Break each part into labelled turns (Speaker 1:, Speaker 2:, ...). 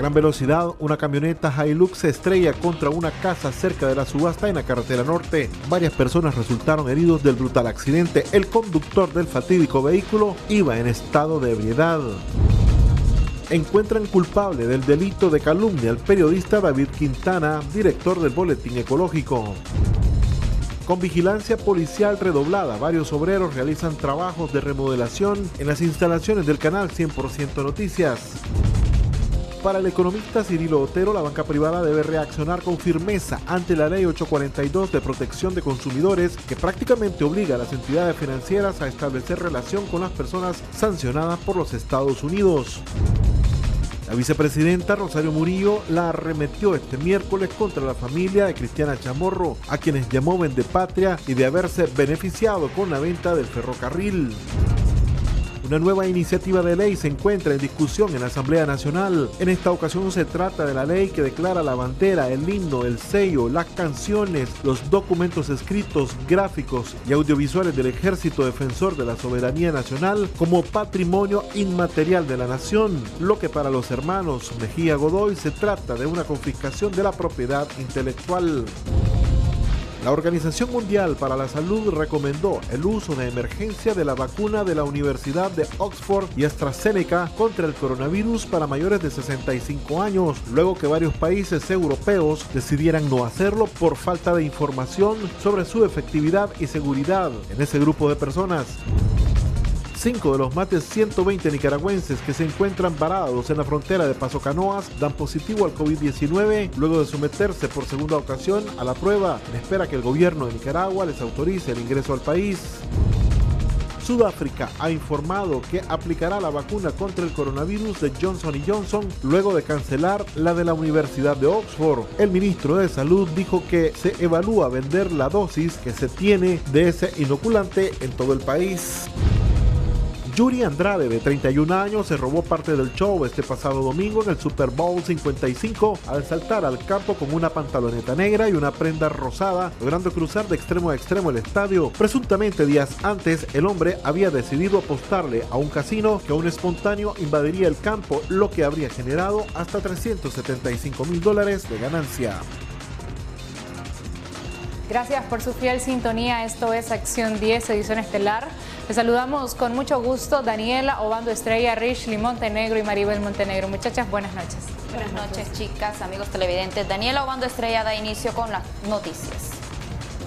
Speaker 1: gran velocidad, una camioneta Hilux se estrella contra una casa cerca de la subasta en la carretera norte. Varias personas resultaron heridos del brutal accidente. El conductor del fatídico vehículo iba en estado de ebriedad. Encuentran culpable del delito de calumnia al periodista David Quintana, director del Boletín Ecológico. Con vigilancia policial redoblada, varios obreros realizan trabajos de remodelación en las instalaciones del canal 100% Noticias. Para el economista Cirilo Otero, la banca privada debe reaccionar con firmeza ante la Ley 842 de protección de consumidores, que prácticamente obliga a las entidades financieras a establecer relación con las personas sancionadas por los Estados Unidos. La vicepresidenta Rosario Murillo la arremetió este miércoles contra la familia de Cristiana Chamorro, a quienes llamó vendepatria y de haberse beneficiado con la venta del ferrocarril. Una nueva iniciativa de ley se encuentra en discusión en la Asamblea Nacional. En esta ocasión se trata de la ley que declara la bandera, el himno, el sello, las canciones, los documentos escritos, gráficos y audiovisuales del Ejército Defensor de la Soberanía Nacional como patrimonio inmaterial de la nación, lo que para los hermanos Mejía Godoy se trata de una confiscación de la propiedad intelectual. La Organización Mundial para la Salud recomendó el uso de emergencia de la vacuna de la Universidad de Oxford y AstraZeneca contra el coronavirus para mayores de 65 años, luego que varios países europeos decidieran no hacerlo por falta de información sobre su efectividad y seguridad en ese grupo de personas. 5 de los más de 120 nicaragüenses que se encuentran varados en la frontera de Paso Canoas dan positivo al COVID-19 luego de someterse por segunda ocasión a la prueba, en espera que el gobierno de Nicaragua les autorice el ingreso al país. Sudáfrica ha informado que aplicará la vacuna contra el coronavirus de Johnson & Johnson luego de cancelar la de la Universidad de Oxford. El ministro de Salud dijo que se evalúa vender la dosis que se tiene de ese inoculante en todo el país. Yuri Andrade, de 31 años, se robó parte del show este pasado domingo en el Super Bowl 55 al saltar al campo con una pantaloneta negra y una prenda rosada, logrando cruzar de extremo a extremo el estadio. Presuntamente días antes, el hombre había decidido apostarle a un casino que a un espontáneo invadiría el campo, lo que habría generado hasta $375,000 de ganancia.
Speaker 2: Gracias por su fiel sintonía. Esto es Acción 10, edición estelar. Les saludamos con mucho gusto Daniela Obando Estrella, Richly Montenegro y Maribel Montenegro. Muchachas, buenas noches.
Speaker 3: Buenas noches, chicas, amigos televidentes. Daniela Obando Estrella da inicio con las noticias.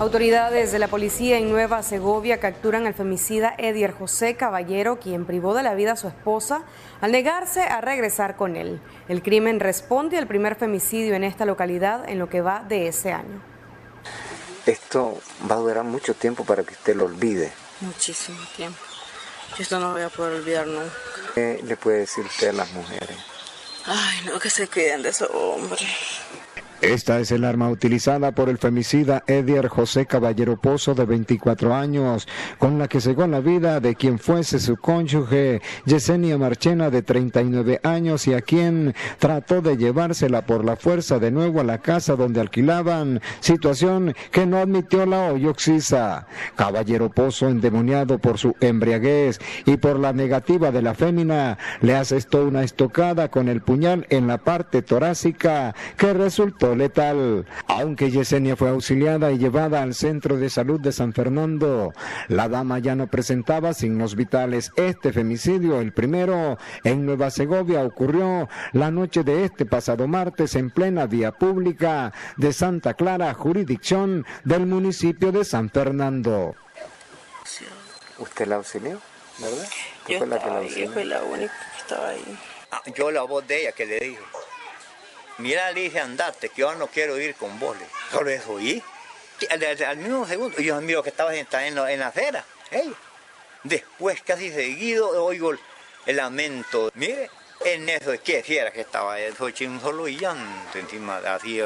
Speaker 4: Autoridades de la policía en Nueva Segovia capturan al femicida Edier José Caballero, quien privó de la vida a su esposa al negarse a regresar con él. El crimen responde al primer femicidio en esta localidad en lo que va de ese año.
Speaker 5: Esto va a durar mucho tiempo para que usted lo olvide.
Speaker 6: Muchísimo tiempo. Yo esto no voy a poder olvidar nunca.
Speaker 5: ¿Qué le puede decir usted a las mujeres?
Speaker 6: Ay, no, que se cuiden de esos hombres.
Speaker 7: Esta es el arma utilizada por el femicida Edier José Caballero Pozo, de 24 años, con la que cegó la vida de quien fuese su cónyuge, Yesenia Marchena, de 39 años, y a quien trató de llevársela por la fuerza de nuevo a la casa donde alquilaban, situación que no admitió la Oyoxisa. Caballero Pozo, endemoniado por su embriaguez y por la negativa de la fémina, le asestó una estocada con el puñal en la parte torácica que resultó letal. Aunque Yesenia fue auxiliada y llevada al centro de salud de San Fernando, la dama ya no presentaba signos vitales. Este femicidio, el primero en Nueva Segovia, ocurrió la noche de este pasado martes en plena vía pública de Santa Clara, jurisdicción del municipio de San Fernando.
Speaker 5: ¿Usted la auxilió, verdad?
Speaker 6: Yo fue la única que estaba ahí.
Speaker 8: Yo la voz de ella que le dije: mira, le dije, andate, que yo no quiero ir con vos. Solo eso oí. Al mismo segundo, yo miro que estaba en la acera. Hey. Después, casi seguido, oigo el lamento. Mire, en eso, ¿qué era que estaba? Eso un solo llanto encima, así,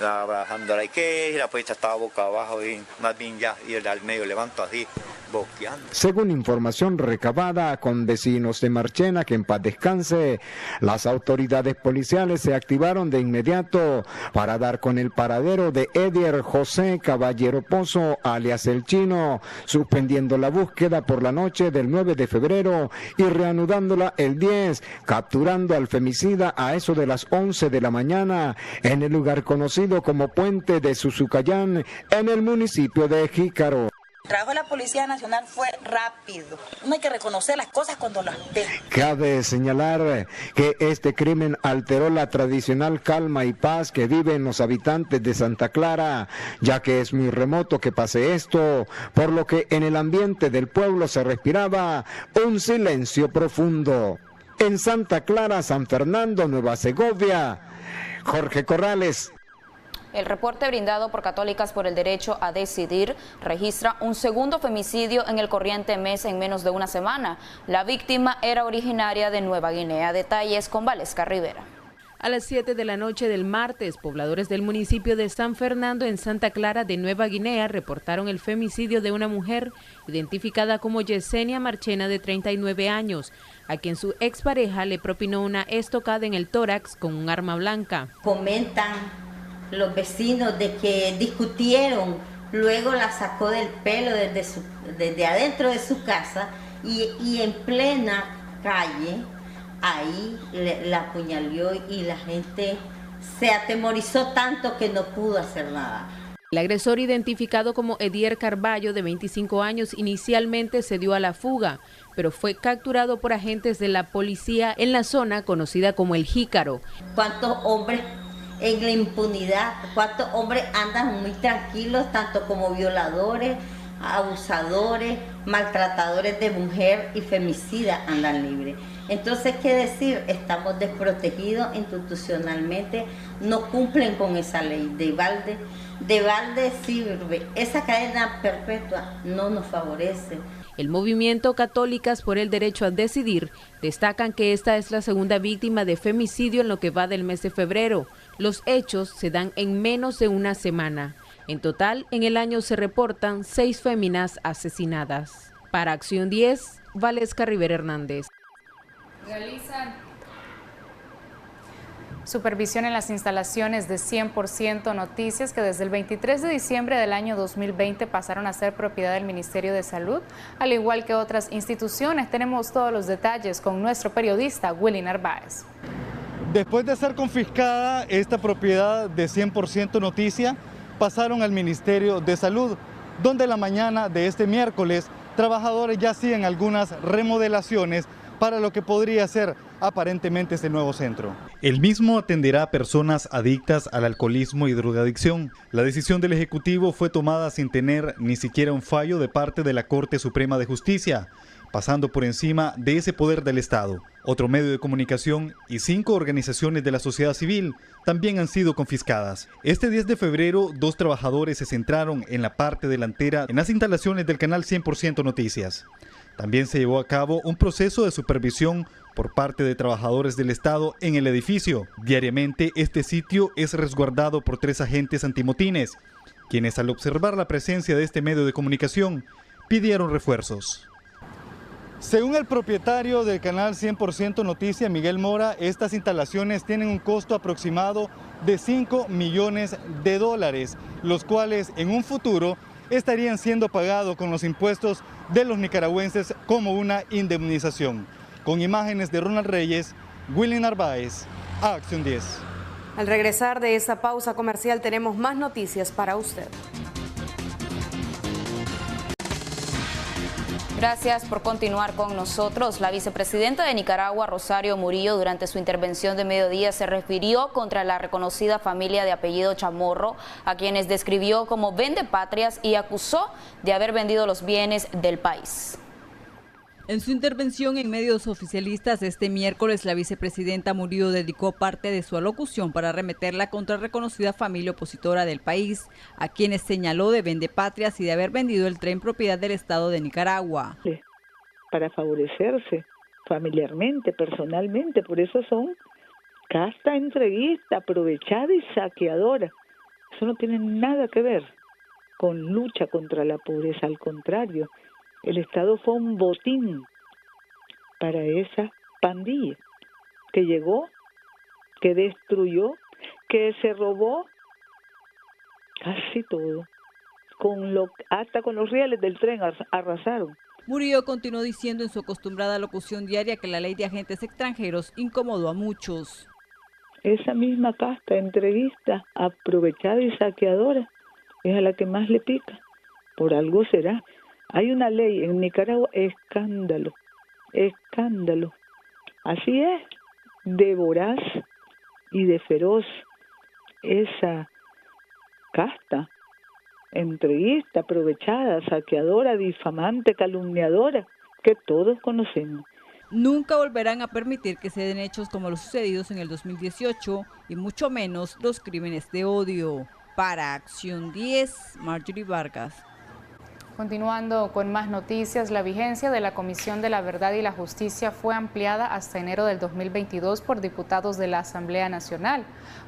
Speaker 8: abrazándola, y que la policía estaba boca abajo y más bien ya, y el al medio levanto así, boqueando.
Speaker 7: Según información recabada con vecinos de Marchena, que en paz descanse, las autoridades policiales se activaron de inmediato para dar con el paradero de Edier José Caballero Pozo, alias El Chino, suspendiendo la búsqueda por la noche del 9 de febrero y reanudándola el 10, capturando al femicida a eso de las 11 de la mañana en el lugar conocido como Puente de Suzucayán, en el municipio de Jícaro.
Speaker 9: El trabajo de la Policía Nacional fue rápido. No hay que reconocer las cosas cuando las ve.
Speaker 7: Cabe señalar que este crimen alteró la tradicional calma y paz que viven los habitantes de Santa Clara, ya que es muy remoto que pase esto, por lo que en el ambiente del pueblo se respiraba un silencio profundo. En Santa Clara, San Fernando, Nueva Segovia, Jorge Corrales.
Speaker 3: El reporte brindado por Católicas por el Derecho a Decidir registra un segundo femicidio en el corriente mes en menos de una semana. La víctima era originaria de Nueva Guinea. Detalles con Valesca Rivera.
Speaker 10: A las 7 de la noche del martes, pobladores del municipio de San Fernando en Santa Clara de Nueva Guinea reportaron el femicidio de una mujer identificada como Yesenia Marchena, de 39 años, a quien su expareja le propinó una estocada en el tórax con un arma blanca.
Speaker 11: Comentan los vecinos de que discutieron, luego la sacó del pelo desde adentro de su casa y en plena calle, ahí la apuñaló y la gente se atemorizó tanto que no pudo hacer nada.
Speaker 10: El agresor, identificado como Edier Carballo, de 25 años, inicialmente se dio a la fuga, pero fue capturado por agentes de la policía en la zona conocida como El Jícaro.
Speaker 11: ¿Cuántos hombres en la impunidad? ¿Cuántos hombres andan muy tranquilos, tanto como violadores, abusadores, maltratadores de mujer y femicidas andan libres? Entonces, ¿qué decir? Estamos desprotegidos institucionalmente, no cumplen con esa ley. De balde sirve. Esa cadena perpetua no nos favorece.
Speaker 10: El movimiento Católicas por el Derecho a Decidir destacan que esta es la segunda víctima de femicidio en lo que va del mes de febrero. Los hechos se dan en menos de una semana. En total, en el año se reportan 6 féminas asesinadas. Para Acción 10, Valesca Rivera Hernández.
Speaker 2: Realizan supervisión en las instalaciones de 100% Noticias, que desde el 23 de diciembre del año 2020 pasaron a ser propiedad del Ministerio de Salud, al igual que otras instituciones. Tenemos todos los detalles con nuestro periodista Willy Narváez.
Speaker 12: Después de ser confiscada esta propiedad de 100% Noticia, pasaron al Ministerio de Salud, donde la mañana de este miércoles trabajadores ya hacían algunas remodelaciones para lo que podría ser aparentemente este nuevo centro. El mismo atenderá a personas adictas al alcoholismo y drogadicción. La decisión del Ejecutivo fue tomada sin tener ni siquiera un fallo de parte de la Corte Suprema de Justicia, pasando por encima de ese poder del Estado. Otro medio de comunicación y 5 organizaciones de la sociedad civil también han sido confiscadas. Este 10 de febrero, 2 trabajadores se centraron en la parte delantera en las instalaciones del canal 100% Noticias. También se llevó a cabo un proceso de supervisión por parte de trabajadores del Estado en el edificio. Diariamente, este sitio es resguardado por 3 agentes antimotines, quienes al observar la presencia de este medio de comunicación, pidieron refuerzos. Según el propietario del canal 100% Noticia, Miguel Mora, estas instalaciones tienen un costo aproximado de $5 millones, los cuales en un futuro estarían siendo pagados con los impuestos de los nicaragüenses como una indemnización. Con imágenes de Ronald Reyes, Willy Narváez, Acción 10.
Speaker 4: Al regresar de esta pausa comercial tenemos más noticias para usted.
Speaker 3: Gracias por continuar con nosotros. La vicepresidenta de Nicaragua, Rosario Murillo, durante su intervención de mediodía se refirió contra la reconocida familia de apellido Chamorro, a quienes describió como vendepatrias y acusó de haber vendido los bienes del país.
Speaker 13: En su intervención en medios oficialistas este miércoles, la vicepresidenta Murillo dedicó parte de su alocución para arremeterla contra la reconocida familia opositora del país, a quienes señaló de vendepatrias y de haber vendido el tren propiedad del Estado de Nicaragua.
Speaker 14: Para favorecerse familiarmente, personalmente, por eso son casta entreguista, aprovechada y saqueadora. Eso no tiene nada que ver con lucha contra la pobreza, al contrario, el Estado fue un botín para esa pandilla que llegó, que destruyó, que se robó casi todo, hasta con los rieles del tren arrasaron.
Speaker 13: Murillo continuó diciendo en su acostumbrada locución diaria que la ley de agentes extranjeros incomodó a muchos.
Speaker 14: Esa misma casta entreguista, aprovechada y saqueadora, es a la que más le pica. Por algo será. Hay una ley en Nicaragua, escándalo. Así es, de voraz y de feroz esa casta, entreguista, aprovechada, saqueadora, difamante, calumniadora, que todos conocemos.
Speaker 13: Nunca volverán a permitir que se den hechos como los sucedidos en el 2018 y mucho menos los crímenes de odio. Para Acción 10, Marjorie Vargas.
Speaker 2: Continuando con más noticias, la vigencia de la Comisión de la Verdad y la Justicia fue ampliada hasta enero del 2022 por diputados de la Asamblea Nacional.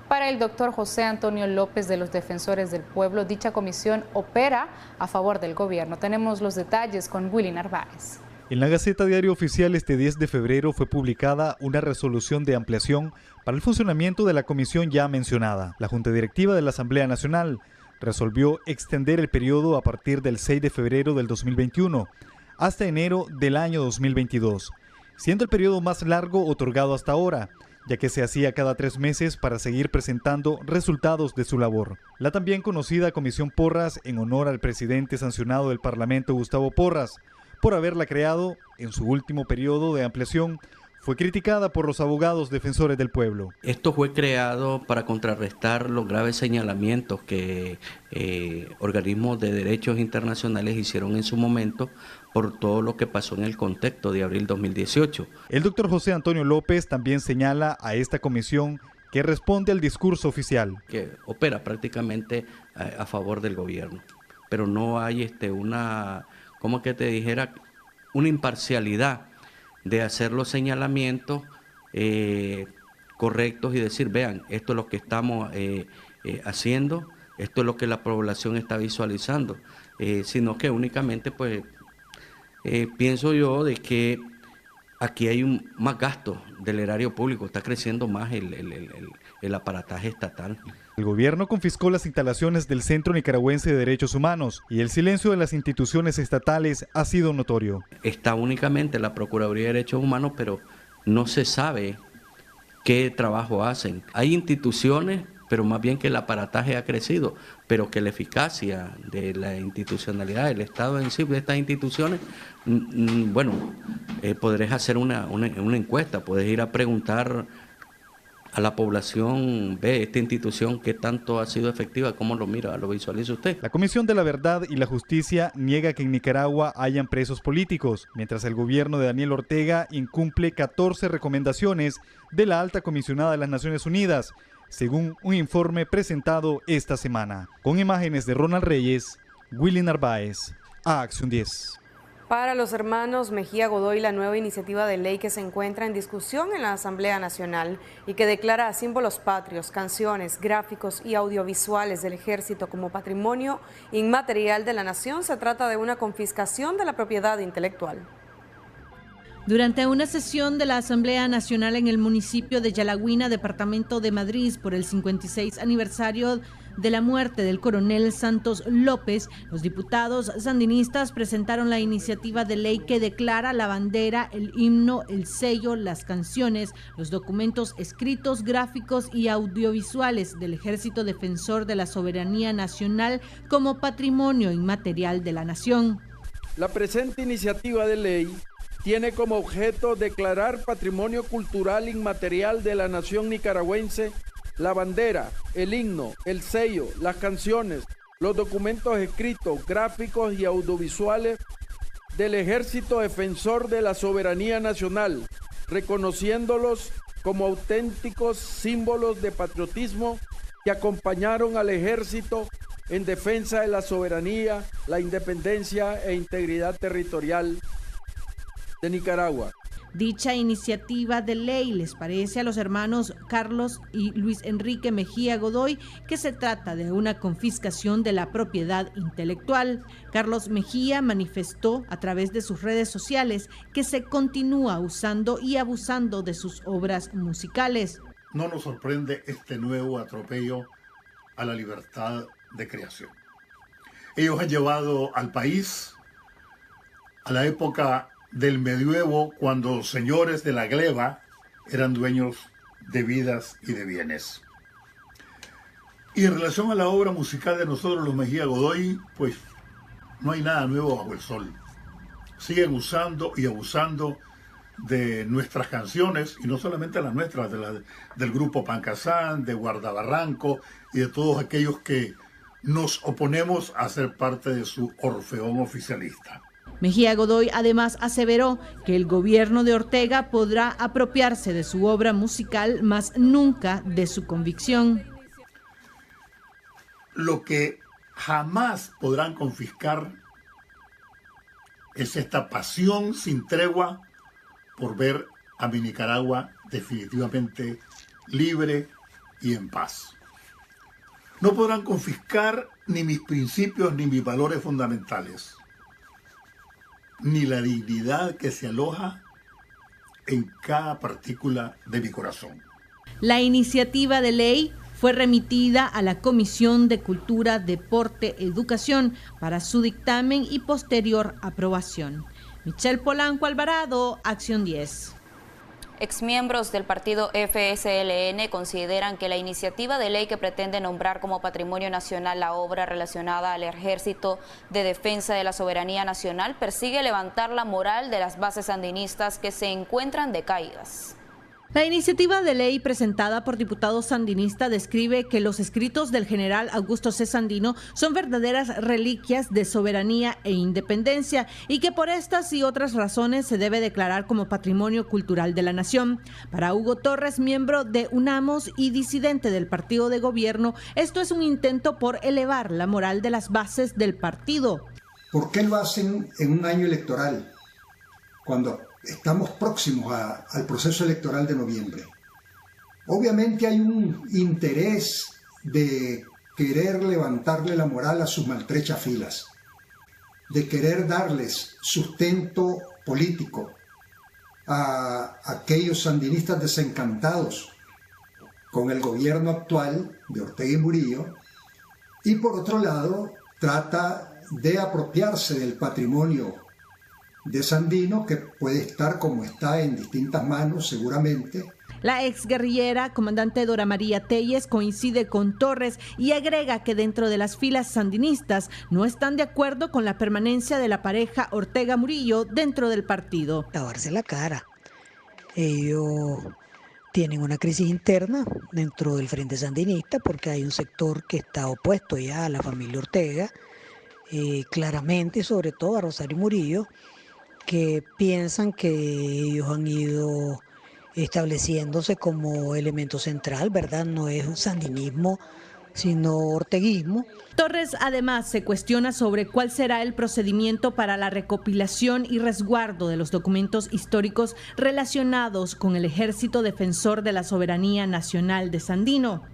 Speaker 2: Para el doctor José Antonio López de los Defensores del Pueblo, dicha comisión opera a favor del gobierno. Tenemos los detalles con Willy Narváez.
Speaker 12: En la Gaceta Diario Oficial este 10 de febrero fue publicada una resolución de ampliación para el funcionamiento de la comisión ya mencionada. La Junta Directiva de la Asamblea Nacional resolvió extender el periodo a partir del 6 de febrero del 2021 hasta enero del año 2022, siendo el periodo más largo otorgado hasta ahora, ya que se hacía cada 3 meses para seguir presentando resultados de su labor. La también conocida Comisión Porras, en honor al presidente sancionado del Parlamento, Gustavo Porras, por haberla creado en su último periodo de ampliación, fue criticada por los abogados defensores del pueblo.
Speaker 15: Esto fue creado para contrarrestar los graves señalamientos que organismos de derechos internacionales hicieron en su momento por todo lo que pasó en el contexto de abril 2018.
Speaker 12: El doctor José Antonio López también señala a esta comisión que responde al discurso oficial.
Speaker 15: Que opera prácticamente a favor del gobierno, pero no hay una, como que te dijera, una imparcialidad de hacer los señalamientos correctos y decir, vean, esto es lo que estamos haciendo, esto es lo que la población está visualizando, sino que únicamente pues pienso yo de que aquí hay más gasto del erario público, está creciendo más el aparataje estatal.
Speaker 12: El gobierno confiscó las instalaciones del Centro Nicaragüense de Derechos Humanos y el silencio de las instituciones estatales ha sido notorio.
Speaker 15: Está únicamente la Procuraduría de Derechos Humanos, pero no se sabe qué trabajo hacen. Hay instituciones, pero más bien que el aparataje ha crecido, pero que la eficacia de la institucionalidad, del Estado en sí, de estas instituciones, podrás hacer una encuesta, puedes ir a preguntar a la población, ve esta institución qué tanto ha sido efectiva, cómo lo mira, lo visualiza usted.
Speaker 12: La Comisión de la Verdad y la Justicia niega que en Nicaragua hayan presos políticos, mientras el gobierno de Daniel Ortega incumple 14 recomendaciones de la alta comisionada de las Naciones Unidas, según un informe presentado esta semana. Con imágenes de Ronald Reyes, Willy Narváez, a Acción 10.
Speaker 4: Para los hermanos Mejía Godoy, la nueva iniciativa de ley que se encuentra en discusión en la Asamblea Nacional y que declara símbolos patrios, canciones, gráficos y audiovisuales del Ejército como patrimonio inmaterial de la nación, se trata de una confiscación de la propiedad intelectual.
Speaker 16: Durante una sesión de la Asamblea Nacional en el municipio de Yalaguina, departamento de Madrid, por el 56 aniversario de la muerte del coronel Santos López, los diputados sandinistas presentaron la iniciativa de ley que declara la bandera, el himno, el sello, las canciones, los documentos escritos, gráficos y audiovisuales del Ejército Defensor de la Soberanía Nacional como patrimonio inmaterial de la nación.
Speaker 17: La presente iniciativa de ley tiene como objeto declarar patrimonio cultural inmaterial de la nación nicaragüense la bandera, el himno, el sello, las canciones, los documentos escritos, gráficos y audiovisuales del Ejército Defensor de la Soberanía Nacional, reconociéndolos como auténticos símbolos de patriotismo que acompañaron al Ejército en defensa de la soberanía, la independencia e integridad territorial de Nicaragua.
Speaker 16: Dicha iniciativa de ley les parece a los hermanos Carlos y Luis Enrique Mejía Godoy que se trata de una confiscación de la propiedad intelectual. Carlos Mejía manifestó a través de sus redes sociales que se continúa usando y abusando de sus obras musicales.
Speaker 18: No nos sorprende este nuevo atropello a la libertad de creación. Ellos han llevado al país a la época del medioevo, cuando señores de la gleba eran dueños de vidas y de bienes. Y en relación a la obra musical de nosotros los Mejía Godoy, pues no hay nada nuevo bajo el sol. Siguen usando y abusando de nuestras canciones, y no solamente las nuestras, del grupo Pancasán, de Guardabarranco y de todos aquellos que nos oponemos a ser parte de su orfeón oficialista.
Speaker 16: Mejía Godoy además aseveró que el gobierno de Ortega podrá apropiarse de su obra musical, mas nunca de su convicción.
Speaker 18: Lo que jamás podrán confiscar es esta pasión sin tregua por ver a mi Nicaragua definitivamente libre y en paz. No podrán confiscar ni mis principios ni mis valores fundamentales, ni la dignidad que se aloja en cada partícula de mi corazón.
Speaker 16: La iniciativa de ley fue remitida a la Comisión de Cultura, Deporte, Educación para su dictamen y posterior aprobación. Michelle Polanco Alvarado, Acción 10.
Speaker 3: Exmiembros del partido FSLN consideran que la iniciativa de ley que pretende nombrar como patrimonio nacional la obra relacionada al Ejército de Defensa de la Soberanía Nacional persigue levantar la moral de las bases sandinistas que se encuentran decaídas.
Speaker 16: La iniciativa de ley presentada por diputados sandinistas describe que los escritos del general Augusto C. Sandino son verdaderas reliquias de soberanía e independencia y que por estas y otras razones se debe declarar como patrimonio cultural de la nación. Para Hugo Torres, miembro de UNAMOS y disidente del partido de gobierno, esto es un intento por elevar la moral de las bases del partido.
Speaker 19: ¿Por qué lo hacen en un año electoral, cuando estamos próximos al proceso electoral de noviembre? Obviamente hay un interés de querer levantarle la moral a sus maltrechas filas, de querer darles sustento político a aquellos sandinistas desencantados con el gobierno actual de Ortega y Murillo, y por otro lado trata de apropiarse del patrimonio de Sandino, que puede estar como está en distintas manos seguramente.
Speaker 16: La exguerrillera comandante Dora María Telles coincide con Torres y agrega que dentro de las filas sandinistas no están de acuerdo con la permanencia de la pareja Ortega-Murillo dentro del partido.
Speaker 20: Lavarse la cara. Ellos tienen una crisis interna dentro del Frente Sandinista porque hay un sector que está opuesto ya a la familia Ortega, claramente, sobre todo a Rosario Murillo, que piensan que ellos han ido estableciéndose como elemento central, ¿verdad? No es un sandinismo, sino orteguismo.
Speaker 16: Torres además se cuestiona sobre cuál será el procedimiento para la recopilación y resguardo de los documentos históricos relacionados con el Ejército Defensor de la Soberanía Nacional de Sandino.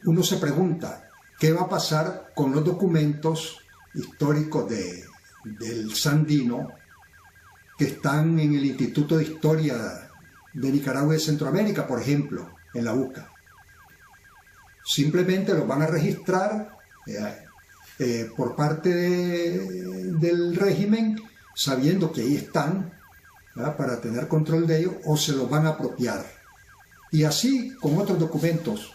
Speaker 19: Uno se pregunta, ¿qué va a pasar con los documentos históricos del Sandino que están en el Instituto de Historia de Nicaragua y de Centroamérica, por ejemplo, en la UCA? Simplemente los van a registrar por parte del régimen, sabiendo que ahí están, ¿verdad?, para tener control de ellos, o se los van a apropiar. Y así con otros documentos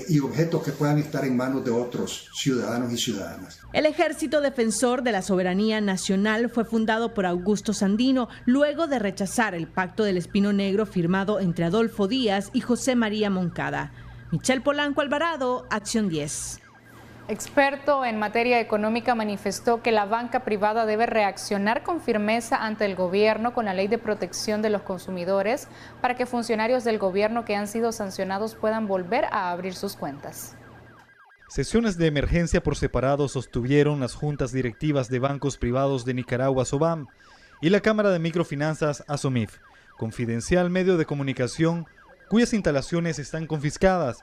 Speaker 19: y objetos que puedan estar en manos de otros ciudadanos y ciudadanas.
Speaker 16: El Ejército Defensor de la Soberanía Nacional fue fundado por Augusto Sandino luego de rechazar el Pacto del Espino Negro firmado entre Adolfo Díaz y José María Moncada. Michelle Polanco Alvarado, Acción 10.
Speaker 2: Experto en materia económica manifestó que la banca privada debe reaccionar con firmeza ante el gobierno con la Ley de Protección de los Consumidores para que funcionarios del gobierno que han sido sancionados puedan volver a abrir sus cuentas.
Speaker 12: Sesiones de emergencia por separado sostuvieron las juntas directivas de bancos privados de Nicaragua, SOBAM, y la Cámara de Microfinanzas, ASOMIF, Confidencial medio de comunicación cuyas instalaciones están confiscadas,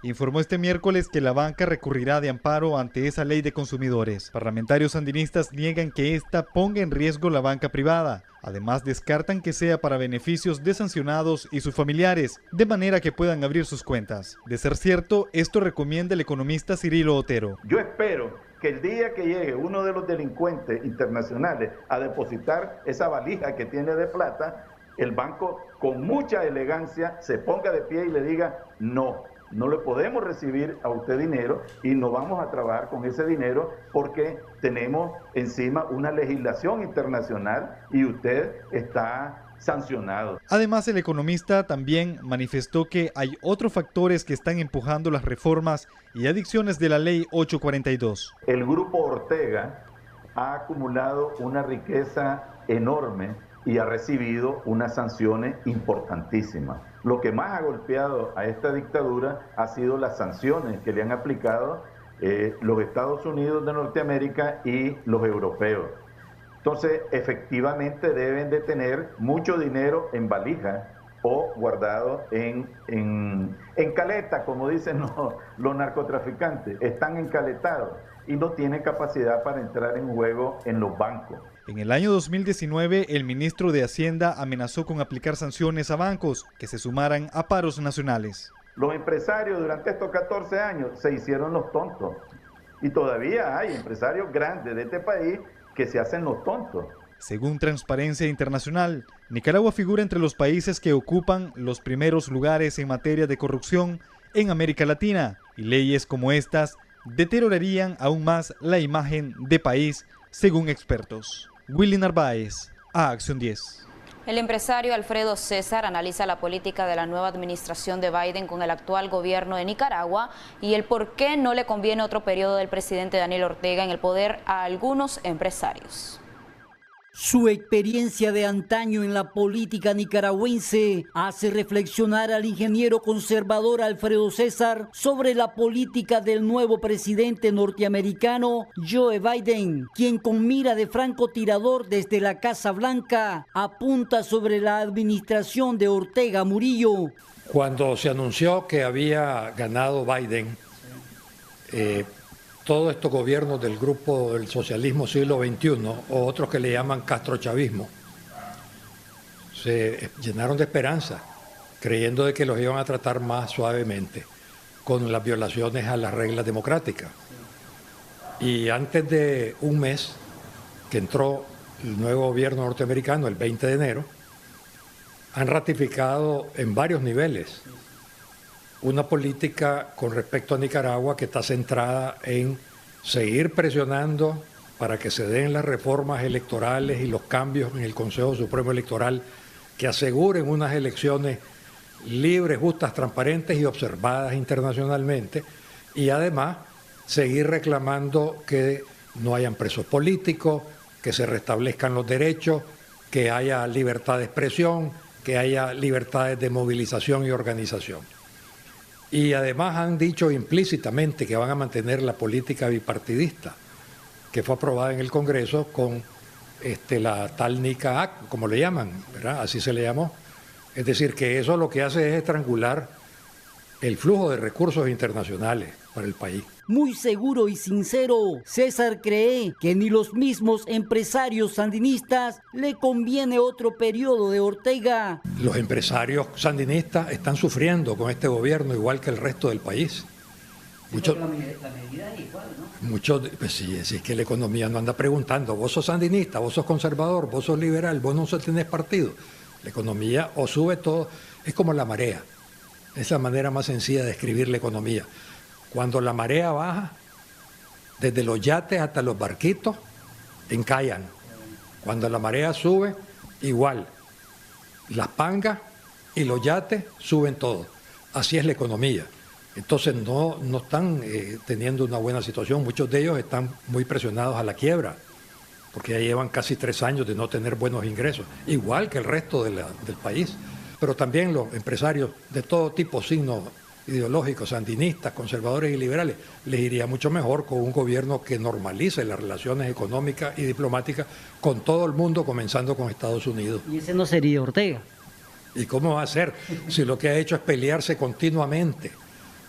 Speaker 12: informó este miércoles que la banca recurrirá de amparo ante esa ley de consumidores. Parlamentarios sandinistas niegan que esta ponga en riesgo la banca privada. Además, descartan que sea para beneficios de sancionados y sus familiares, de manera que puedan abrir sus cuentas. De ser cierto, esto recomienda el economista Cirilo Otero.
Speaker 21: Yo espero que el día que llegue uno de los delincuentes internacionales a depositar esa valija que tiene de plata, el banco con mucha elegancia se ponga de pie y le diga no le podemos recibir a usted dinero y no vamos a trabajar con ese dinero porque tenemos encima una legislación internacional y usted está sancionado.
Speaker 12: Además, el economista también manifestó que hay otros factores que están empujando las reformas y adicciones de la Ley 842.
Speaker 21: El Grupo Ortega ha acumulado una riqueza enorme y ha recibido unas sanciones importantísimas. Lo que más ha golpeado a esta dictadura ha sido las sanciones que le han aplicado los Estados Unidos de Norteamérica y los europeos. Entonces, efectivamente deben de tener mucho dinero en valija o guardado en caleta, como dicen los narcotraficantes. Están encaletados y no tienen capacidad para entrar en juego en los bancos.
Speaker 12: En el año 2019, el ministro de Hacienda amenazó con aplicar sanciones a bancos que se sumaran a paros nacionales.
Speaker 21: Los empresarios durante estos 14 años se hicieron los tontos y todavía hay empresarios grandes de este país que se hacen los tontos.
Speaker 12: Según Transparencia Internacional, Nicaragua figura entre los países que ocupan los primeros lugares en materia de corrupción en América Latina, y leyes como estas deteriorarían aún más la imagen de país, según expertos. Willy Narváez, a Acción 10.
Speaker 3: El empresario Alfredo César analiza la política de la nueva administración de Biden con el actual gobierno de Nicaragua y el por qué no le conviene otro periodo del presidente Daniel Ortega en el poder a algunos empresarios.
Speaker 22: Su experiencia de antaño en la política nicaragüense hace reflexionar al ingeniero conservador Alfredo César sobre la política del nuevo presidente norteamericano Joe Biden, quien con mira de francotirador desde la Casa Blanca apunta sobre la administración de Ortega Murillo.
Speaker 23: Cuando se anunció que había ganado Biden, todos estos gobiernos del grupo del socialismo siglo XXI, o otros que le llaman castrochavismo, se llenaron de esperanza, creyendo de que los iban a tratar más suavemente con las violaciones a las reglas democráticas. Y antes de un mes que entró el nuevo gobierno norteamericano, el 20 de enero, han ratificado en varios niveles una política con respecto a Nicaragua que está centrada en seguir presionando para que se den las reformas electorales y los cambios en el Consejo Supremo Electoral que aseguren unas elecciones libres, justas, transparentes y observadas internacionalmente, y además seguir reclamando que no hayan presos políticos, que se restablezcan los derechos, que haya libertad de expresión, que haya libertades de movilización y organización. Y además han dicho implícitamente que van a mantener la política bipartidista que fue aprobada en el Congreso con la tal NICA Act, como le llaman, ¿verdad? Así se le llamó. Es decir, que eso lo que hace es estrangular el flujo de recursos internacionales para el país.
Speaker 22: Muy seguro y sincero, César cree que ni los mismos empresarios sandinistas le conviene otro periodo de Ortega.
Speaker 23: Los empresarios sandinistas están sufriendo con este gobierno igual que el resto del país. Muchos, la medida es igual, ¿no? Muchos, pues sí, es que la economía no anda preguntando, vos sos sandinista, vos sos conservador, vos sos liberal, vos no tenés partido. La economía o sube todo, es como la marea. Es la manera más sencilla de describir la economía. Cuando la marea baja, desde los yates hasta los barquitos, encallan. Cuando la marea sube, igual. Las pangas y los yates suben todo. Así es la economía. Entonces no están teniendo una buena situación. Muchos de ellos están muy presionados a la quiebra, porque ya llevan casi 3 años de no tener buenos ingresos, igual que el resto del país. Pero también los empresarios de todo tipo, signos ideológicos, sandinistas, conservadores y liberales, les iría mucho mejor con un gobierno que normalice las relaciones económicas y diplomáticas con todo el mundo, comenzando con Estados Unidos.
Speaker 22: ¿Y ese no sería Ortega?
Speaker 23: ¿Y cómo va a ser si lo que ha hecho es pelearse continuamente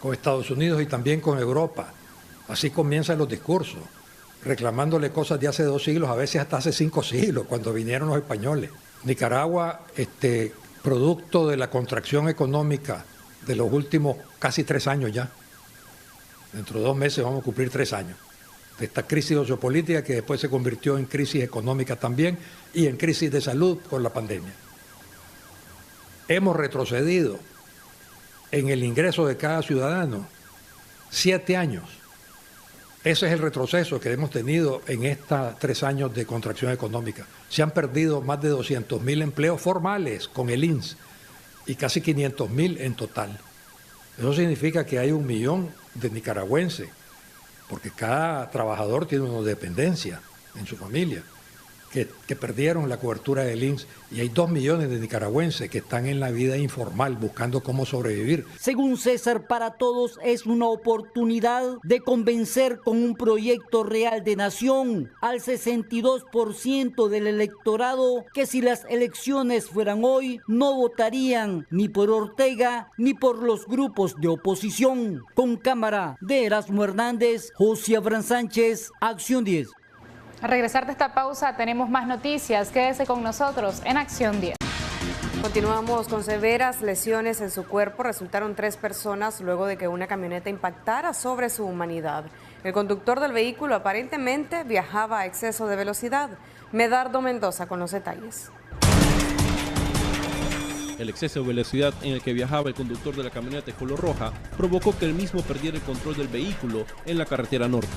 Speaker 23: con Estados Unidos y también con Europa? Así comienzan los discursos, reclamándole cosas de hace 2 siglos, a veces hasta hace 5 siglos, cuando vinieron los españoles. Nicaragua, producto de la contracción económica de los últimos casi 3 años ya. Dentro de 2 meses vamos a cumplir 3 años. De esta crisis sociopolítica que después se convirtió en crisis económica también y en crisis de salud con la pandemia. Hemos retrocedido en el ingreso de cada ciudadano 7 años. Ese es el retroceso que hemos tenido en estos 3 años de contracción económica. Se han perdido más de 200.000 empleos formales con el INS y casi 500.000 en total. Eso significa que hay 1 millón de nicaragüenses, porque cada trabajador tiene una dependencia en su familia, que perdieron la cobertura del INS, y hay 2 millones de nicaragüenses que están en la vida informal buscando cómo sobrevivir.
Speaker 22: Según César, para todos es una oportunidad de convencer con un proyecto real de nación al 62% del electorado que si las elecciones fueran hoy no votarían ni por Ortega ni por los grupos de oposición. Con cámara de Erasmo Hernández, José Abraham Sánchez, Acción 10.
Speaker 2: Al regresar de esta pausa tenemos más noticias. Quédese con nosotros en Acción 10.
Speaker 4: Continuamos con severas lesiones en su cuerpo. Resultaron 3 personas luego de que una camioneta impactara sobre su humanidad. El conductor del vehículo aparentemente viajaba a exceso de velocidad. Medardo Mendoza con los detalles.
Speaker 1: El exceso de velocidad en el que viajaba el conductor de la camioneta color roja provocó que el mismo perdiera el control del vehículo en la carretera norte.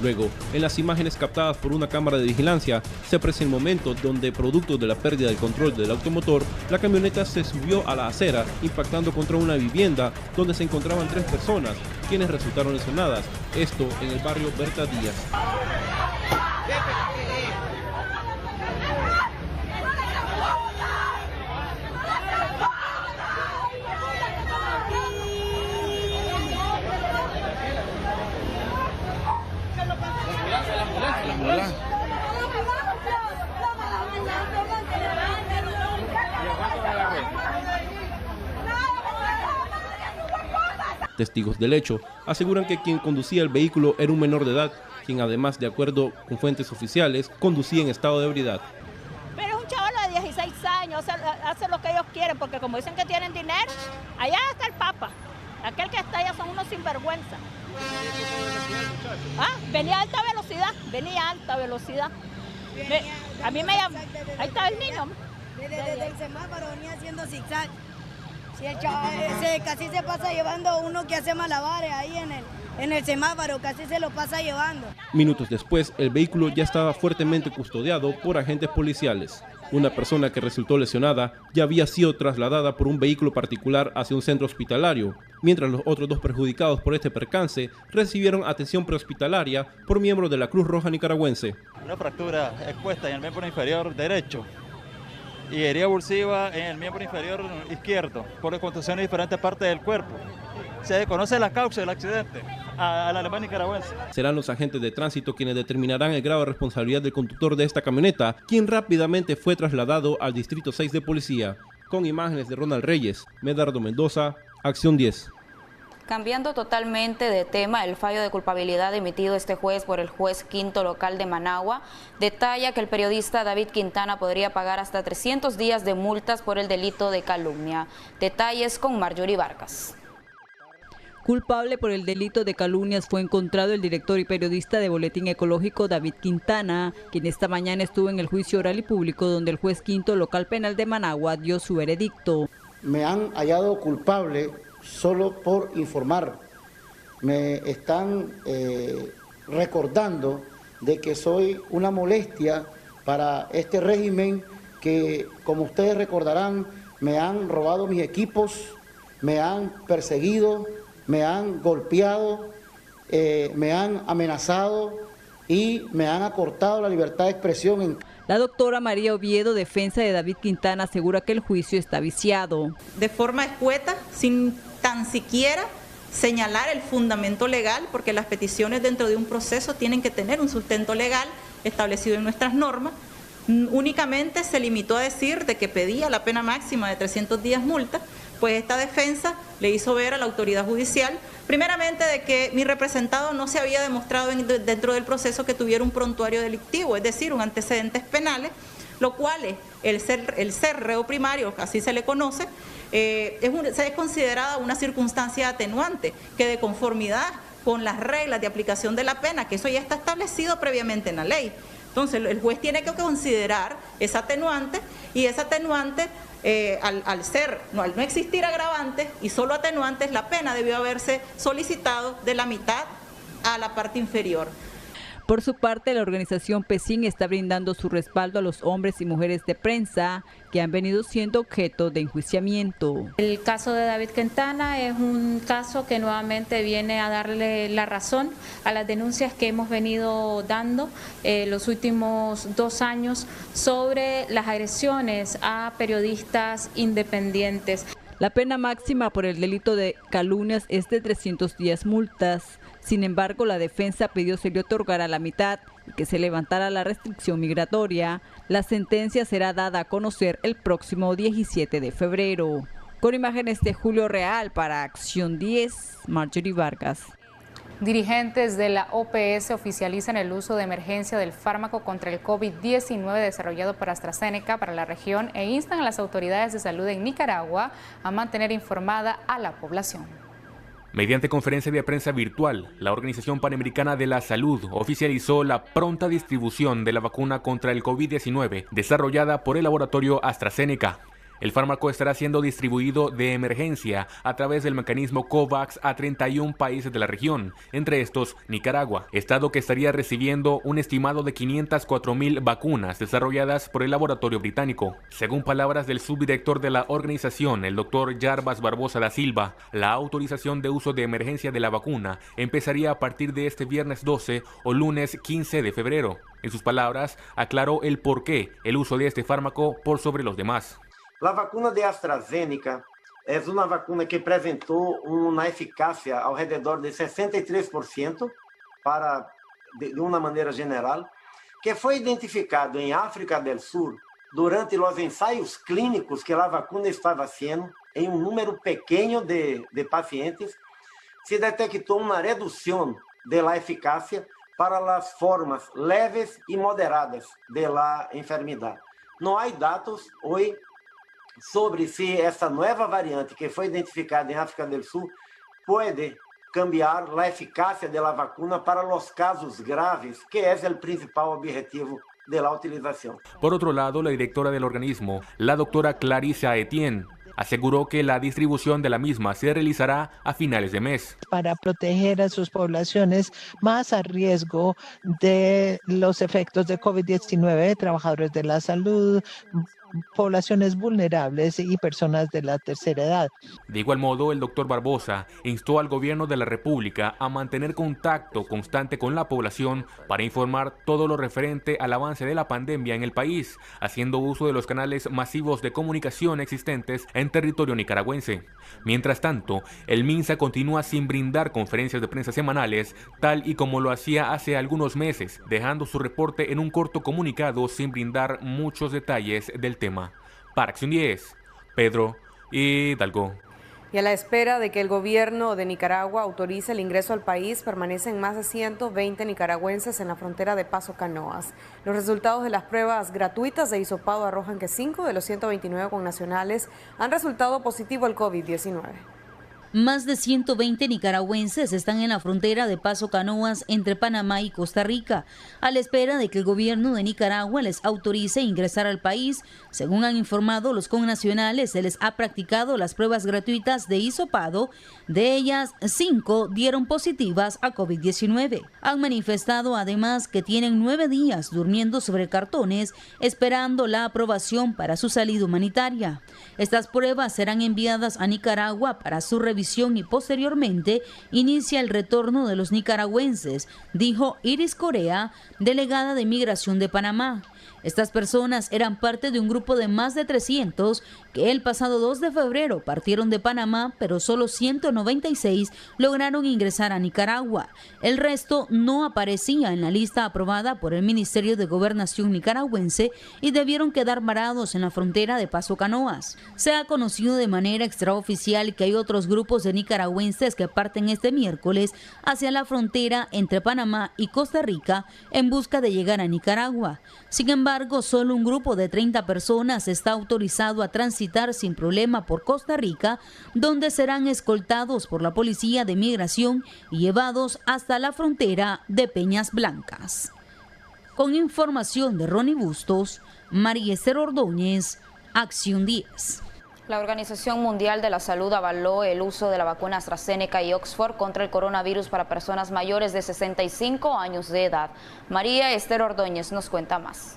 Speaker 1: Luego, en las imágenes captadas por una cámara de vigilancia, se aprecia el momento donde, producto de la pérdida del control del automotor, la camioneta se subió a la acera, impactando contra una vivienda donde se encontraban 3 personas, quienes resultaron lesionadas, esto en el barrio Berta Díaz. Testigos del hecho aseguran que quien conducía el vehículo era un menor de edad, quien además, de acuerdo con fuentes oficiales, conducía en estado de ebriedad.
Speaker 5: Pero es un chaval de 16 años, hace lo que ellos quieren, porque como dicen que tienen dinero, allá está el Papa. Aquel que está allá son unos sinvergüenza. Venía a alta velocidad, a mí me llaman, ahí está el niño.
Speaker 6: Desde el semáforo venía haciendo zigzag. Sí, el chaval casi se pasa llevando uno que hace malabares ahí en el semáforo, casi se lo pasa llevando.
Speaker 1: Minutos después, el vehículo ya estaba fuertemente custodiado por agentes policiales. Una persona que resultó lesionada ya había sido trasladada por un vehículo particular hacia un centro hospitalario, mientras los otros 2 perjudicados por este percance recibieron atención prehospitalaria por miembros de la Cruz Roja nicaragüense.
Speaker 24: Una fractura expuesta en el miembro inferior derecho y herida bursiva en el miembro inferior izquierdo por contusión en diferentes partes del cuerpo. Se desconoce la causa del accidente al alemán nicaragüense.
Speaker 1: Serán los agentes de tránsito quienes determinarán el grado de responsabilidad del conductor de esta camioneta, quien rápidamente fue trasladado al Distrito 6 de Policía. Con imágenes de Ronald Reyes, Medardo Mendoza, Acción 10.
Speaker 3: Cambiando totalmente de tema, el fallo de culpabilidad emitido este jueves por el juez quinto local de Managua detalla que el periodista David Quintana podría pagar hasta 300 días de multas por el delito de calumnia. Detalles con Marjorie Vargas.
Speaker 13: Culpable por el delito de calumnias fue encontrado el director y periodista de Boletín Ecológico David Quintana, quien esta mañana estuvo en el juicio oral y público donde el juez quinto local penal de Managua dio su veredicto.
Speaker 25: Me han hallado culpable solo por informar. Me están recordando de que soy una molestia para este régimen que, como ustedes recordarán, me han robado mis equipos, me han perseguido, me han golpeado, me han amenazado y me han acortado la libertad de expresión.
Speaker 13: La doctora María Oviedo, defensa de David Quintana, asegura que el juicio está viciado.
Speaker 26: De forma escueta, sin tan siquiera señalar el fundamento legal, porque las peticiones dentro de un proceso tienen que tener un sustento legal establecido en nuestras normas, únicamente se limitó a decir de que pedía la pena máxima de 300 días multa, pues esta defensa le hizo ver a la autoridad judicial, primeramente, de que mi representado no se había demostrado dentro del proceso que tuviera un prontuario delictivo, es decir, un antecedentes penales, lo cual el ser reo primario, así se le conoce, es considerada una circunstancia atenuante que, de conformidad con las reglas de aplicación de la pena, que eso ya está establecido previamente en la ley. Entonces el juez tiene que considerar esa atenuante, y esa atenuante, al no existir agravantes y solo atenuantes, la pena debió haberse solicitado de la mitad a la parte inferior.
Speaker 13: Por su parte, la organización PECIN está brindando su respaldo a los hombres y mujeres de prensa que han venido siendo objeto de enjuiciamiento.
Speaker 7: El caso de David Quintana es un caso que nuevamente viene a darle la razón a las denuncias que hemos venido dando los últimos 2 años sobre las agresiones a periodistas independientes.
Speaker 13: La pena máxima por el delito de calumnias es de 300 días multas. Sin embargo, la defensa pidió se le otorgara la mitad y que se levantara la restricción migratoria. La sentencia será dada a conocer el próximo 17 de febrero. Con imágenes de Julio Real para Acción 10, Marjorie Vargas.
Speaker 2: Dirigentes de la OPS oficializan el uso de emergencia del fármaco contra el COVID-19 desarrollado por AstraZeneca para la región e instan a las autoridades de salud en Nicaragua a mantener informada a la población.
Speaker 8: Mediante conferencia de prensa virtual, la Organización Panamericana de la Salud oficializó la pronta distribución de la vacuna contra el COVID-19 desarrollada por el laboratorio AstraZeneca. El fármaco estará siendo distribuido de emergencia a través del mecanismo COVAX a 31 países de la región, entre estos Nicaragua, estado que estaría recibiendo un estimado de 504,000 vacunas desarrolladas por el laboratorio británico. Según palabras del subdirector de la organización, el doctor Jarbas Barbosa da Silva, la autorización de uso de emergencia de la vacuna empezaría a partir de este viernes 12 o lunes 15 de febrero. En sus palabras, aclaró el porqué el uso de este fármaco por sobre los demás.
Speaker 9: A vacuna de AstraZeneca é uma vacuna que apresentou uma eficácia ao redor de 63% de uma maneira geral, que foi identificado em África do Sul durante os ensaios clínicos que a vacuna estava sendo em número pequeno de pacientes, se detectou uma redução da eficácia para as formas leves e moderadas da enfermidade. Não há dados hoje sobre se essa nova variante que foi identificada em África do Sul pode cambiar a eficácia da vacuna para os casos graves, que é o principal objetivo de la utilización.
Speaker 8: Por otro lado, la directora del organismo, la doctora Clarissa Etienne, aseguró que la distribución de la misma se realizará a finales de mes.
Speaker 10: Para proteger a sus poblaciones más a riesgo de los efectos de COVID-19, trabajadores de la salud, poblaciones vulnerables y personas de la tercera edad.
Speaker 8: De igual modo, el doctor Barbosa instó al gobierno de la República a mantener contacto constante con la población para informar todo lo referente al avance de la pandemia en el país, haciendo uso de los canales masivos de comunicación existentes en territorio nicaragüense. Mientras tanto, el MINSA continúa sin brindar conferencias de prensa semanales, tal y como lo hacía hace algunos meses, dejando su reporte en un corto comunicado sin brindar muchos detalles del tema. Para Acción 10, Pedro Hidalgo.
Speaker 4: Y a la espera de que el gobierno de Nicaragua autorice el ingreso al país, permanecen más de 120 nicaragüenses en la frontera de Paso Canoas. Los resultados de las pruebas gratuitas de hisopado arrojan que 5 de los 129 connacionales han resultado positivo al COVID-19.
Speaker 11: Más de 120 nicaragüenses están en la frontera de Paso Canoas entre Panamá y Costa Rica, a la espera de que el gobierno de Nicaragua les autorice ingresar al país. Según han informado los connacionales, se les ha practicado las pruebas gratuitas de hisopado. De ellas, 5 dieron positivas a COVID-19. Han manifestado además que tienen 9 días durmiendo sobre cartones, esperando la aprobación para su salida humanitaria. Estas pruebas serán enviadas a Nicaragua para su revisión y posteriormente inicia el retorno de los nicaragüenses, dijo Iris Corea, delegada de Migración de Panamá. Estas personas eran parte de un grupo de más de 300 que el pasado 2 de febrero partieron de Panamá, pero solo 196 lograron ingresar a Nicaragua. El resto no aparecía en la lista aprobada por el Ministerio de Gobernación nicaragüense y debieron quedar varados en la frontera de Paso Canoas. Se ha conocido de manera extraoficial que hay otros grupos de nicaragüenses que parten este miércoles hacia la frontera entre Panamá y Costa Rica en busca de llegar a Nicaragua. Sin embargo, solo un grupo de 30 personas está autorizado a transitar sin problema por Costa Rica, donde serán escoltados por la Policía de Migración y llevados hasta la frontera de Peñas Blancas. Con información de Ronnie Bustos, María Esther Ordóñez, Acción 10.
Speaker 3: La Organización Mundial de la Salud avaló el uso de la vacuna AstraZeneca y Oxford contra el coronavirus para personas mayores de 65 años de edad. María Esther Ordóñez nos cuenta más.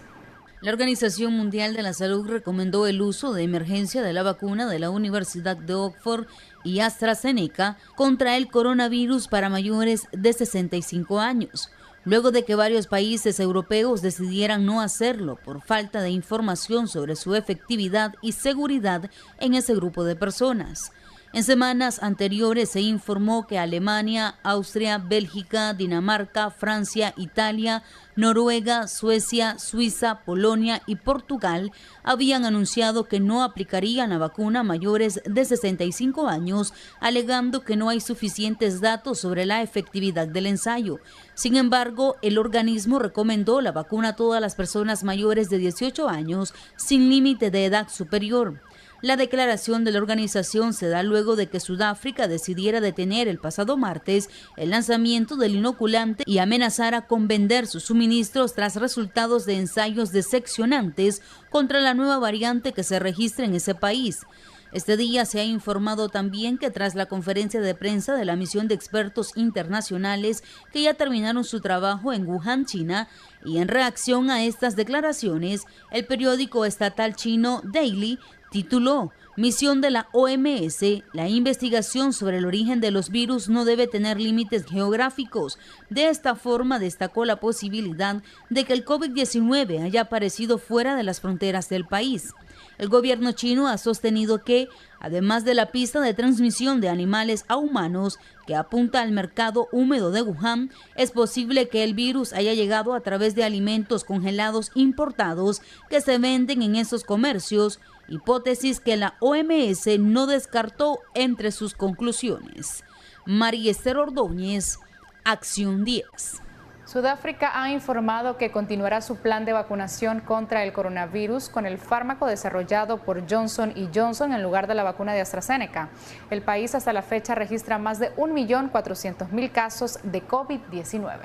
Speaker 11: La Organización Mundial de la Salud recomendó el uso de emergencia de la vacuna de la Universidad de Oxford y AstraZeneca contra el coronavirus para mayores de 65 años. Luego de que varios países europeos decidieran no hacerlo por falta de información sobre su efectividad y seguridad en ese grupo de personas. En semanas anteriores se informó que Alemania, Austria, Bélgica, Dinamarca, Francia, Italia, Noruega, Suecia, Suiza, Polonia y Portugal habían anunciado que no aplicarían la vacuna a mayores de 65 años, alegando que no hay suficientes datos sobre la efectividad del ensayo. Sin embargo, el organismo recomendó la vacuna a todas las personas mayores de 18 años sin límite de edad superior. La declaración de la organización se da luego de que Sudáfrica decidiera detener el pasado martes el lanzamiento del inoculante y amenazara con vender sus suministros tras resultados de ensayos decepcionantes contra la nueva variante que se registra en ese país. Este día se ha informado también que tras la conferencia de prensa de la misión de expertos internacionales que ya terminaron su trabajo en Wuhan, China, y en reacción a estas declaraciones, el periódico estatal chino Daily tituló Misión de la OMS, la investigación sobre el origen de los virus no debe tener límites geográficos. De esta forma destacó la posibilidad de que el COVID-19 haya aparecido fuera de las fronteras del país. El gobierno chino ha sostenido que, además de la pista de transmisión de animales a humanos que apunta al mercado húmedo de Wuhan, es posible que el virus haya llegado a través de alimentos congelados importados que se venden en esos comercios, hipótesis que la OMS no descartó entre sus conclusiones. María Esther Ordóñez, Acción 10.
Speaker 2: Sudáfrica ha informado que continuará su plan de vacunación contra el coronavirus con el fármaco desarrollado por Johnson & Johnson en lugar de la vacuna de AstraZeneca. El país hasta la fecha registra más de 1.400.000 casos de COVID-19.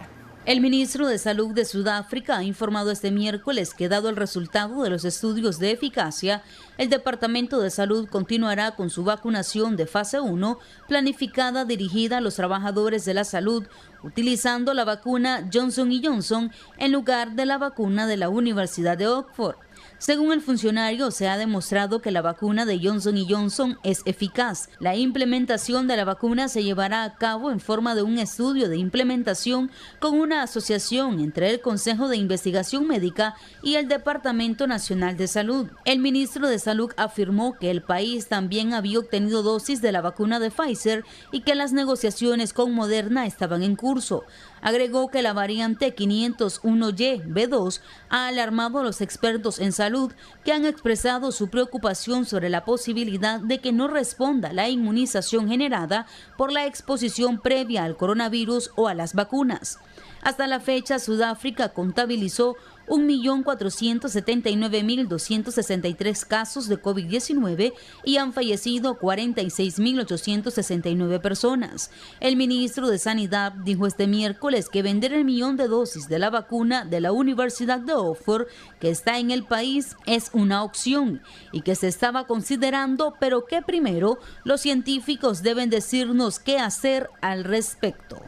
Speaker 11: El ministro de Salud de Sudáfrica ha informado este miércoles que, dado el resultado de los estudios de eficacia, el Departamento de Salud continuará con su vacunación de fase 1, planificada dirigida a los trabajadores de la salud, utilizando la vacuna Johnson & Johnson en lugar de la vacuna de la Universidad de Oxford. Según el funcionario, se ha demostrado que la vacuna de Johnson & Johnson es eficaz. La implementación de la vacuna se llevará a cabo en forma de un estudio de implementación con una asociación entre el Consejo de Investigación Médica y el Departamento Nacional de Salud. El ministro de Salud afirmó que el país también había obtenido dosis de la vacuna de Pfizer y que las negociaciones con Moderna estaban en curso. Agregó que la variante 501Y-B2 ha alarmado a los expertos en salud que han expresado su preocupación sobre la posibilidad de que no responda la inmunización generada por la exposición previa al coronavirus o a las vacunas. Hasta la fecha, Sudáfrica contabilizó 1.479.263 casos de COVID-19 y han fallecido 46.869 personas. El ministro de Sanidad dijo este miércoles que vender 1 millón de dosis de la vacuna de la Universidad de Oxford, que está en el país, es una opción y que se estaba considerando, pero que primero los científicos deben decirnos qué hacer al respecto.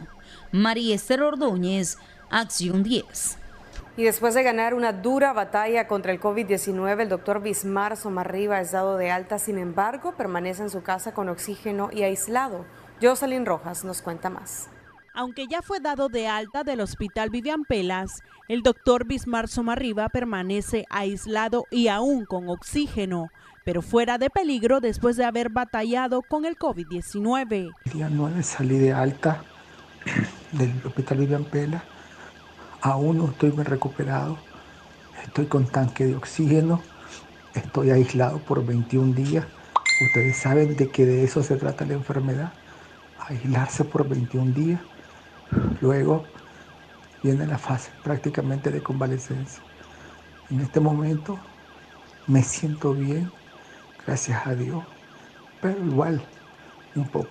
Speaker 11: María Esther Ordóñez, Acción 10.
Speaker 4: Y después de ganar una dura batalla contra el COVID-19, el doctor Bismar Somarriba es dado de alta, sin embargo, permanece en su casa con oxígeno y aislado. Jocelyn Rojas nos cuenta más.
Speaker 14: Aunque ya fue dado de alta del Hospital Vivian Pelas, el doctor Bismar Somarriba permanece aislado y aún con oxígeno, pero fuera de peligro después de haber batallado con el COVID-19.
Speaker 15: El día 9 salí de alta del Hospital Vivian Pelas, aún no estoy bien recuperado, estoy con tanque de oxígeno, estoy aislado por 21 días. Ustedes saben de que de eso se trata la enfermedad, aislarse por 21 días. Luego viene la fase prácticamente de convalecencia. En este momento me siento bien, gracias a Dios, pero igual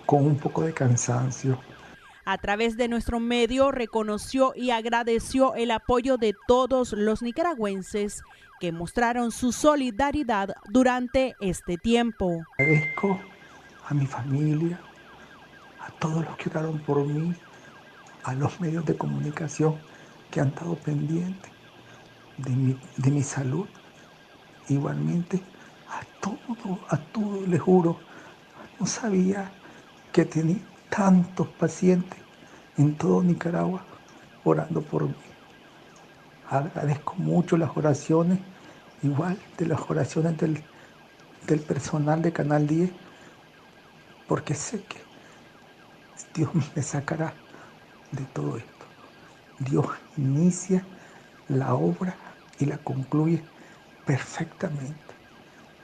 Speaker 15: con un poco de cansancio.
Speaker 14: A través de nuestro medio reconoció y agradeció el apoyo de todos los nicaragüenses que mostraron su solidaridad durante este tiempo.
Speaker 15: Agradezco a mi familia, a todos los que oraron por mí, a los medios de comunicación que han estado pendientes de mi salud. Igualmente a todos les juro, no sabía que tenía tantos pacientes en todo Nicaragua orando por mí. Agradezco mucho las oraciones, igual de las oraciones del personal de Canal 10, porque sé que Dios me sacará de todo esto. Dios inicia la obra y la concluye perfectamente.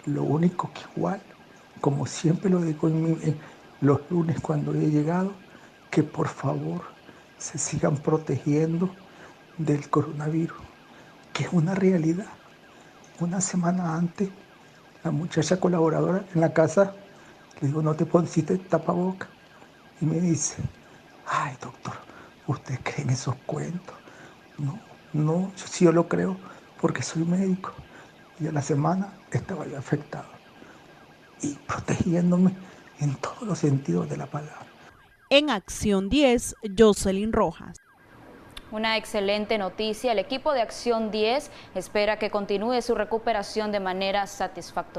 Speaker 15: Lo único que igual, como siempre lo digo en los lunes cuando he llegado, que por favor se sigan protegiendo del coronavirus, que es una realidad. Una semana antes, la muchacha colaboradora en la casa, le digo, no te pusiste tapabocas. Y me dice, ay doctor, ¿usted cree en esos cuentos? No, yo lo creo porque soy médico. Y a la semana estaba yo afectado y protegiéndome en todos los sentidos de la palabra.
Speaker 14: En Acción 10, Jocelyn Rojas.
Speaker 3: Una excelente noticia. El equipo de Acción 10 espera que continúe su recuperación de manera satisfactoria.